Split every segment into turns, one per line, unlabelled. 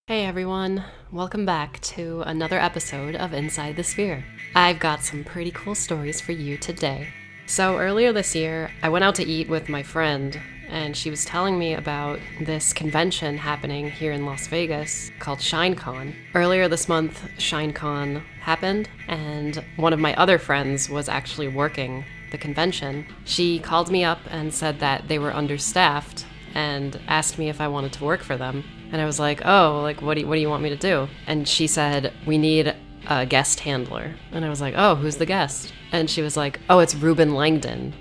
Hey everyone, welcome back to another episode of Inside the Sphere. I've got some pretty cool stories for you today. So earlier this year, I went out to eat with my friend, and she was telling me about this convention happening here in Las Vegas called ShineCon. Earlier this month, ShineCon happened, and one of my other friends was actually working the convention. She called me up and said that they were understaffed and asked me if I wanted to work for them. And I was like, oh, like, what do you want me to do? And she said, we need a guest handler. And I was like, oh, who's the guest? And she was like, oh, it's Ruben Langdon.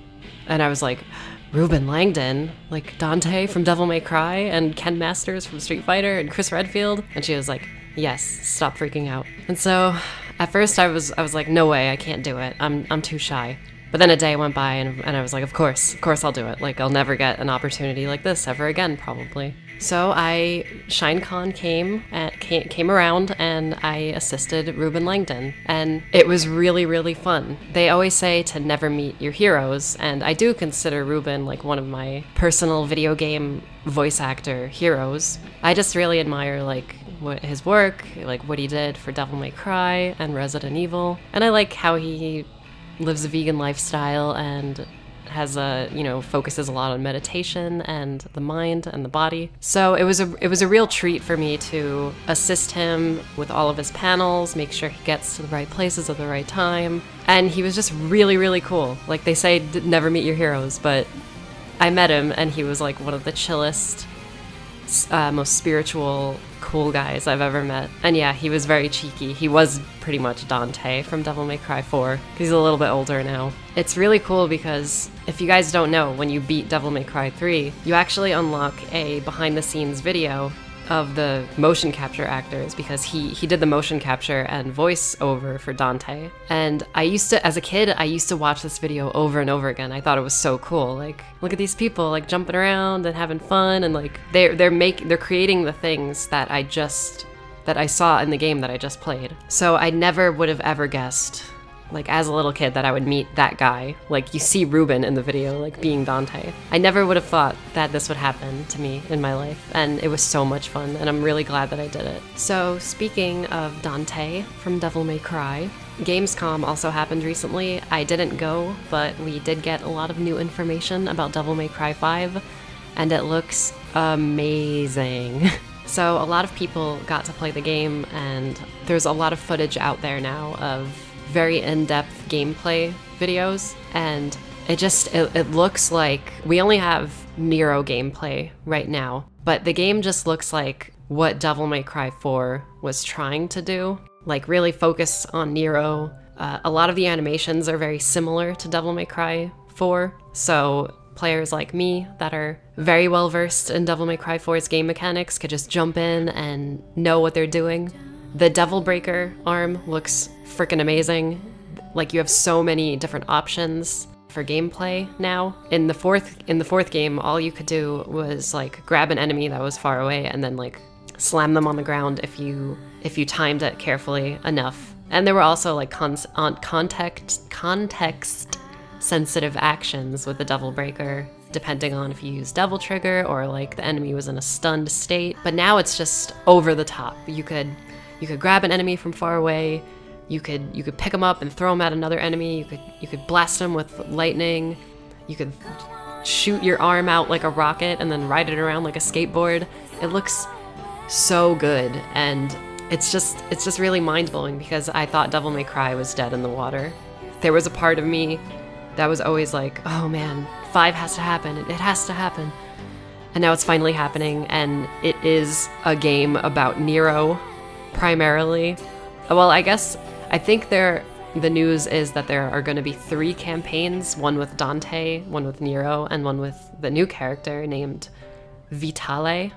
And I was like, Ruben Langdon? Like Dante from Devil May Cry and Ken Masters from Street Fighter and Chris Redfield? And she was like, yes, stop freaking out. And so at first I was like, no way, I can't do it. I'm too shy. But then a day went by and I was like, of course I'll do it. Like, I'll never get an opportunity like this ever again, probably. So ShineCon came around and I assisted Ruben Langdon, and it was really, really fun. They always say to never meet your heroes, and I do consider Ruben like one of my personal video game voice actor heroes. I just really admire like his work, like what he did for Devil May Cry and Resident Evil, and I like how he lives a vegan lifestyle and has focuses a lot on meditation and the mind and the body. So it was a real treat for me to assist him with all of his panels, make sure he gets to the right places at the right time. And he was just really, really cool. Like they say, never meet your heroes, but I met him and he was like one of the chillest, most spiritual, cool guys I've ever met. And yeah, he was very cheeky. He was pretty much Dante from Devil May Cry 4. He's a little bit older now. It's really cool because if you guys don't know, when you beat Devil May Cry 3, you actually unlock a behind-the-scenes video of the motion capture actors, because he did the motion capture and voice over for Dante. And as a kid, I used to watch this video over and over again. I thought it was so cool. Like, look at these people like jumping around and having fun, and like they're creating the things that I saw in the game that I just played. So I never would have ever guessed, like as a little kid, that I would meet that guy. Like you see Ruben in the video, like being Dante. I never would have thought that this would happen to me in my life, and it was so much fun, and I'm really glad that I did it. So speaking of Dante from Devil May Cry, Gamescom also happened recently. I didn't go, but we did get a lot of new information about Devil May Cry 5, and it looks amazing. So a lot of people got to play the game, and there's a lot of footage out there now of very in-depth gameplay videos, and it looks like we only have Nero gameplay right now, but the game just looks like what Devil May Cry 4 was trying to do, like really focus on Nero. A lot of the animations are very similar to Devil May Cry 4, so players like me that are very well versed in Devil May Cry 4's game mechanics could just jump in and know what they're doing. The Devil Breaker arm looks freaking amazing. Like, you have so many different options for gameplay now. In the fourth game, all you could do was like grab an enemy that was far away and then like slam them on the ground if you timed it carefully enough. And there were also like context sensitive actions with the Devil Breaker, depending on if you use Devil Trigger or like the enemy was in a stunned state. But now it's just over the top. You could grab an enemy from far away. You could pick them up and throw them at another enemy. You could blast them with lightning. You could shoot your arm out like a rocket and then ride it around like a skateboard. It looks so good, and it's just really mind-blowing, because I thought Devil May Cry was dead in the water. There was a part of me that was always like, oh man, 5 has to happen. It has to happen. And now it's finally happening, and it is a game about Nero primarily. Well, I think the news is that there are going to be 3 campaigns, one with Dante, one with Nero, and one with the new character named Vitale,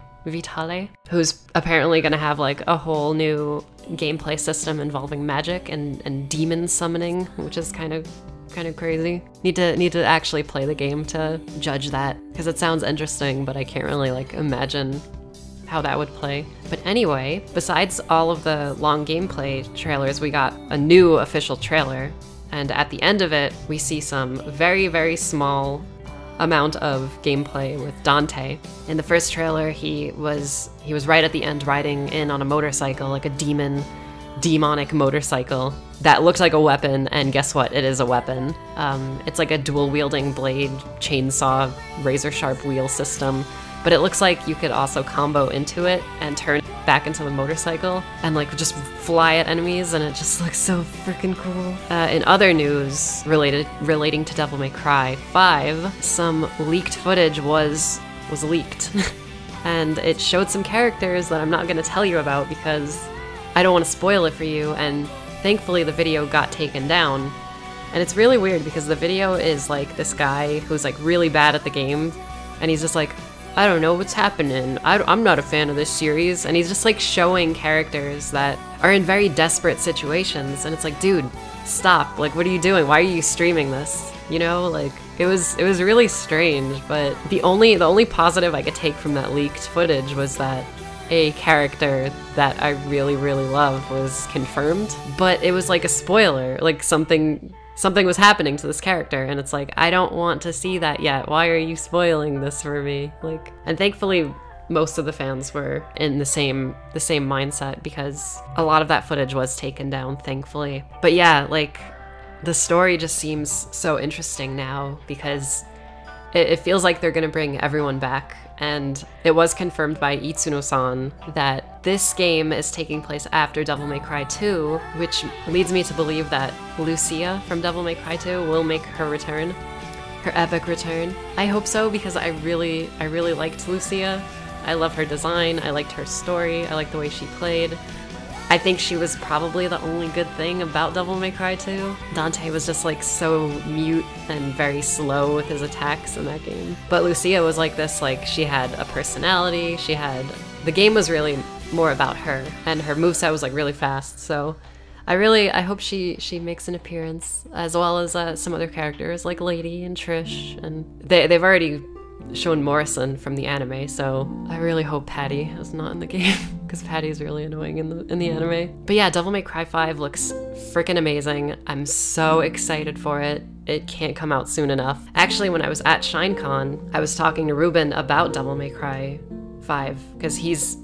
who's apparently going to have like a whole new gameplay system involving magic and demon summoning, which is kind of crazy. Need to actually play the game to judge that, because it sounds interesting, but I can't really like imagine how that would play. But anyway, besides all of the long gameplay trailers, we got a new official trailer, and at the end of it, we see some very, very small amount of gameplay with Dante. In the first trailer, he was right at the end riding in on a motorcycle, like a demonic motorcycle that looked like a weapon, and guess what? It is a weapon. It's like a dual-wielding blade, chainsaw, razor-sharp wheel system, but it looks like you could also combo into it and turn it back into the motorcycle and like just fly at enemies, and it just looks so freaking cool. In other news relating to Devil May Cry 5, some leaked footage was leaked. And it showed some characters that I'm not going to tell you about because I don't want to spoil it for you, and thankfully the video got taken down. And it's really weird because the video is like this guy who's like really bad at the game, and he's just like, I don't know what's happening, I'm not a fan of this series, and he's just like showing characters that are in very desperate situations, and it's like, dude, stop, like what are you doing? Why are you streaming this? You know, like it was really strange. But the only positive I could take from that leaked footage was that a character that I really love was confirmed, but it was like a spoiler, like something was happening to this character, and it's like, I don't want to see that yet. Why are you spoiling this for me? Like, and thankfully most of the fans were in the same mindset because a lot of that footage was taken down, thankfully. But yeah, like the story just seems so interesting now because it feels like they're gonna bring everyone back. And it was confirmed by Itsuno-san that this game is taking place after Devil May Cry 2, which leads me to believe that Lucia from Devil May Cry 2 will make her return, her epic return. I hope so because I really liked Lucia. I love her design, I liked her story, I liked the way she played. I think she was probably the only good thing about Devil May Cry 2. Dante was just like so mute and very slow with his attacks in that game. But Lucia was like this, like she had a personality, the game was really more about her, and her moveset was like really fast, so I hope she makes an appearance, as well as some other characters like Lady and Trish, and they've already shown Morrison from the anime, so I really hope Patty is not in the game because Patty's really annoying in the anime. But yeah, Devil May Cry 5 looks freaking amazing. I'm so excited for it. It can't come out soon enough. Actually, when I was at ShineCon, I was talking to Ruben about Devil May Cry 5 because he's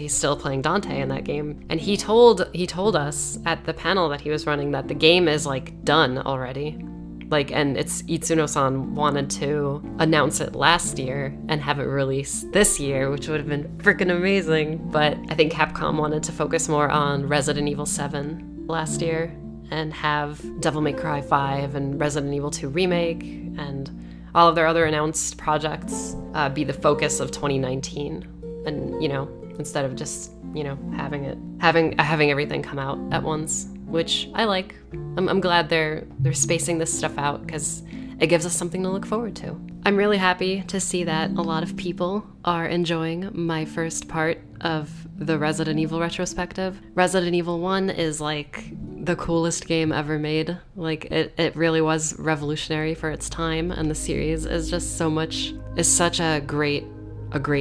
still playing Dante in that game, and he told us at the panel that he was running that the game is like done already. Like, and it's Itsuno-san wanted to announce it last year and have it released this year, which would have been freaking amazing. But I think Capcom wanted to focus more on Resident Evil 7 last year and have Devil May Cry 5 and Resident Evil 2 Remake and all of their other announced projects be the focus of 2019. And, you know, instead of just, you know, having everything come out at once, which I like. I'm glad they're spacing this stuff out because it gives us something to look forward to. I'm really happy to see that a lot of people are enjoying my first part of the Resident Evil retrospective. Resident Evil 1 is like the coolest game ever made. Like it really was revolutionary for its time, and the series is just such a great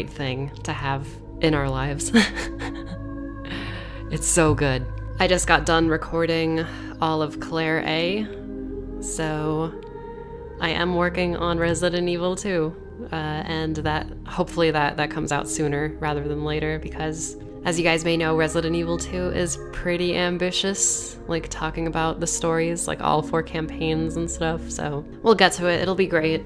thing to have in our lives. It's so good. I just got done recording all of Claire A, so I am working on Resident Evil 2, and hopefully that comes out sooner rather than later, because as you guys may know, Resident Evil 2 is pretty ambitious, like talking about the stories, like all 4 campaigns and stuff, so we'll get to it, it'll be great.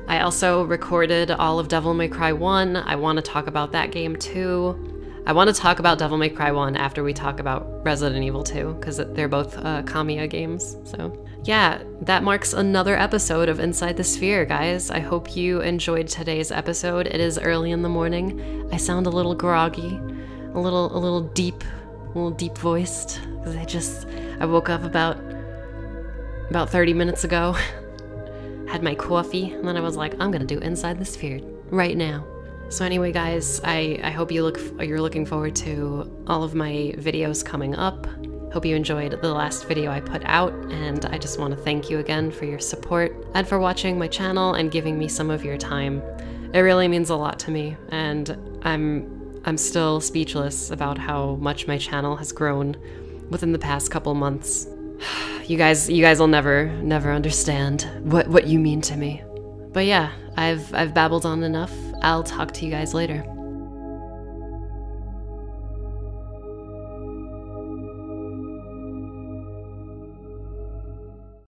I also recorded all of Devil May Cry 1, I want to talk about that game too. I want to talk about Devil May Cry 1 after we talk about Resident Evil 2, because they're both Kamiya games, so yeah, that marks another episode of Inside the Sphere, guys. I hope you enjoyed today's episode. It is early in the morning. I sound a little groggy, a little deep voiced, because I woke up about 30 minutes ago, had my coffee, and then I was like, I'm gonna do Inside the Sphere right now. So anyway, guys, I hope you're looking forward to all of my videos coming up. Hope you enjoyed the last video I put out, and I just want to thank you again for your support and for watching my channel and giving me some of your time. It really means a lot to me, and I'm still speechless about how much my channel has grown within the past couple months. You guys will never understand what you mean to me. But yeah, I've babbled on enough. I'll talk to you guys later.